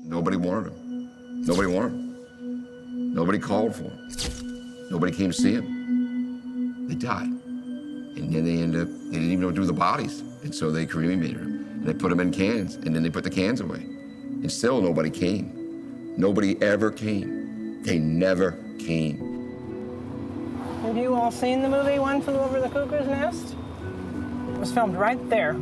Nobody wanted him. Nobody wanted him. Nobody called for him. Nobody came to see him. They died. And then they didn't even know what to do with the bodies. And so they cremated him. And they put him in cans, and then they put the cans away. And still nobody came. Nobody ever came. They never came. Have you all seen the movie One Flew Over the Cuckoo's Nest? It was filmed right there.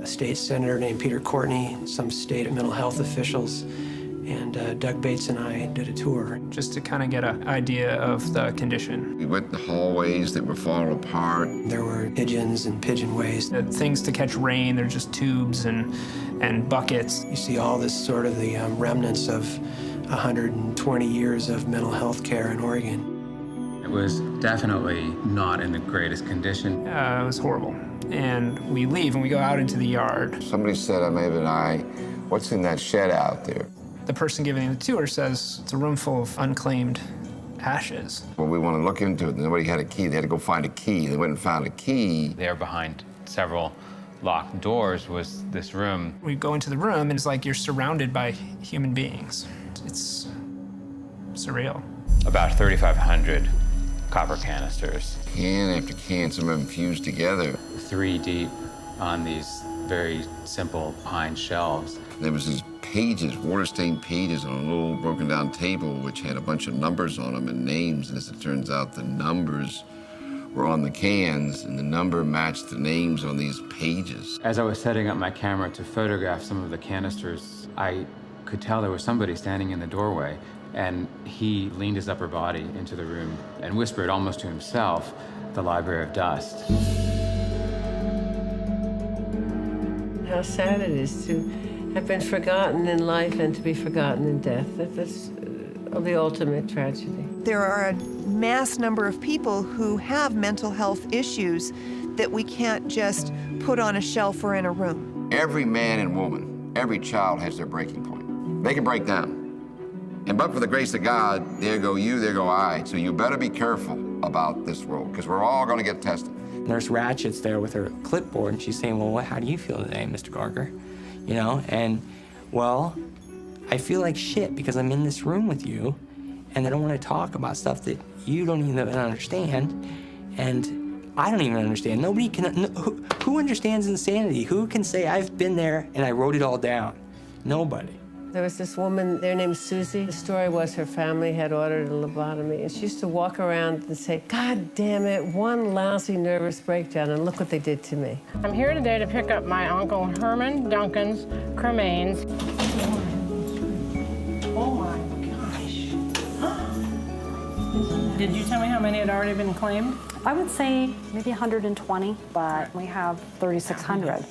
A state senator named Peter Courtney, some state mental health officials, and Doug Bates and I did a tour. Just to kind of get an idea of the condition. We went in the hallways that were falling apart. There were pigeons and pigeon ways. Things to catch rain, they're just tubes and buckets. You see all this sort of the remnants of 120 years of mental health care in Oregon. It was definitely not in the greatest condition. It was horrible. And we leave and we go out into the yard. Somebody said, I may have an eye, what's in that shed out there? The person giving the tour says it's a room full of unclaimed ashes. Well, we want to look into it. Nobody had a key. They had to go find a key. They went and found a key. There behind several locked doors was this room. We go into the room and it's like you're surrounded by human beings. It's surreal. About 3,500 copper canisters. Can after can, some of them fused together. 3 deep on these very simple pine shelves. There was these pages, water-stained pages on a little broken-down table which had a bunch of numbers on them and names. And as it turns out, the numbers were on the cans, and the number matched the names on these pages. As I was setting up my camera to photograph some of the canisters, I could tell there was somebody standing in the doorway, and he leaned his upper body into the room and whispered almost to himself, "The Library of Dust." How sad it is to have been forgotten in life and to be forgotten in death. That's the ultimate tragedy. There are a mass number of people who have mental health issues that we can't just put on a shelf or in a room. Every man and woman, every child has their breaking point. They can break down. And but for the grace of God, there go you, there go I. So you better be careful about this world, because we're all going to get tested. Nurse Ratchet's there with her clipboard, and she's saying, well, how do you feel today, Mr. Garger? You know, and, well, I feel like shit because I'm in this room with you, and I don't want to talk about stuff that you don't even understand, and I don't even understand. Nobody can, who understands insanity? Who can say, I've been there and I wrote it all down? Nobody. There was this woman there named Susie. The story was her family had ordered a lobotomy, and she used to walk around and say, God damn it, one lousy nervous breakdown, and look what they did to me. I'm here today to pick up my Uncle Herman Duncan's cremains. Oh my gosh. Did you tell me how many had already been claimed? I would say maybe 120, but we have 3,600.